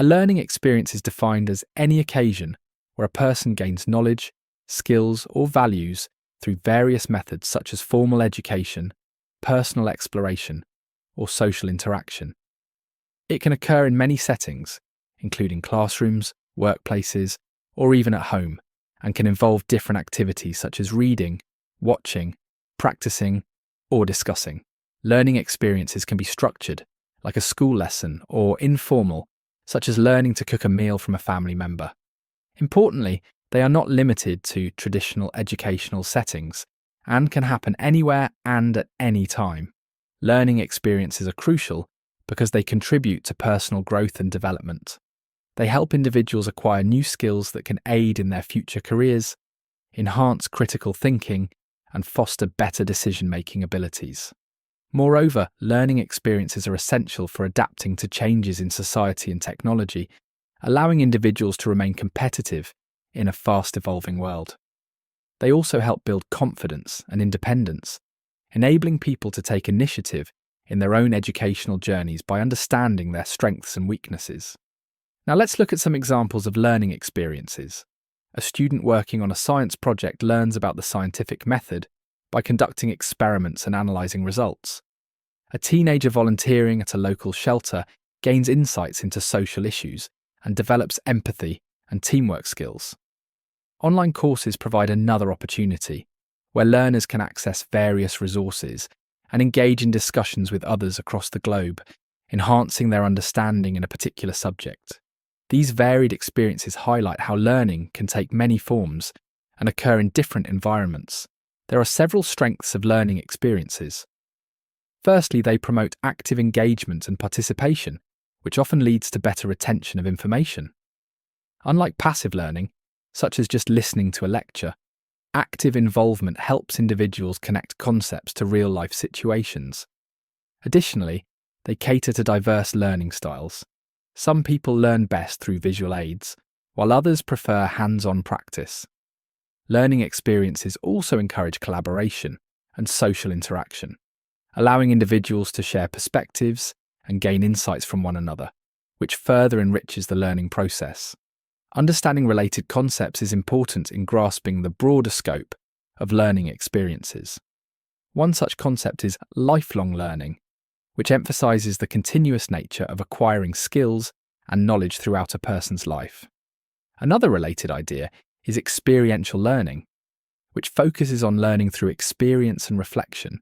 A learning experience is defined as any occasion where a person gains knowledge, skills, or values through various methods such as formal education, personal exploration, or social interaction. It can occur in many settings, including classrooms, workplaces, or even at home, and can involve different activities such as reading, watching, practicing, or discussing. Learning experiences can be structured, like a school lesson, or informal, such as learning to cook a meal from a family member. Importantly, they are not limited to traditional educational settings and can happen anywhere and at any time. Learning experiences are crucial because they contribute to personal growth and development. They help individuals acquire new skills that can aid in their future careers, enhance critical thinking, and foster better decision-making abilities. Moreover, learning experiences are essential for adapting to changes in society and technology, allowing individuals to remain competitive in a fast-evolving world. They also help build confidence and independence, enabling people to take initiative in their own educational journeys by understanding their strengths and weaknesses. Now let's look at some examples of learning experiences. A student working on a science project learns about the scientific method by conducting experiments and analysing results. A teenager volunteering at a local shelter gains insights into social issues and develops empathy and teamwork skills. Online courses provide another opportunity, where learners can access various resources and engage in discussions with others across the globe, enhancing their understanding in a particular subject. These varied experiences highlight how learning can take many forms and occur in different environments. There are several strengths of learning experiences. Firstly, they promote active engagement and participation, which often leads to better retention of information. Unlike passive learning, such as just listening to a lecture, active involvement helps individuals connect concepts to real-life situations. Additionally, they cater to diverse learning styles. Some people learn best through visual aids, while others prefer hands-on practice. Learning experiences also encourage collaboration and social interaction, allowing individuals to share perspectives and gain insights from one another, which further enriches the learning process. Understanding related concepts is important in grasping the broader scope of learning experiences. One such concept is lifelong learning, which emphasizes the continuous nature of acquiring skills and knowledge throughout a person's life. Another related idea is experiential learning, which focuses on learning through experience and reflection,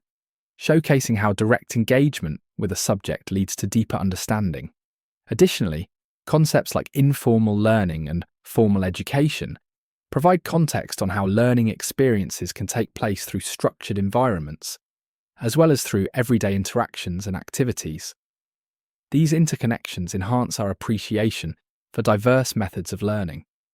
showcasing how direct engagement with a subject leads to deeper understanding. Additionally, concepts like informal learning and formal education provide context on how learning experiences can take place through structured environments, as well as through everyday interactions and activities. These interconnections enhance our appreciation for diverse methods of learning.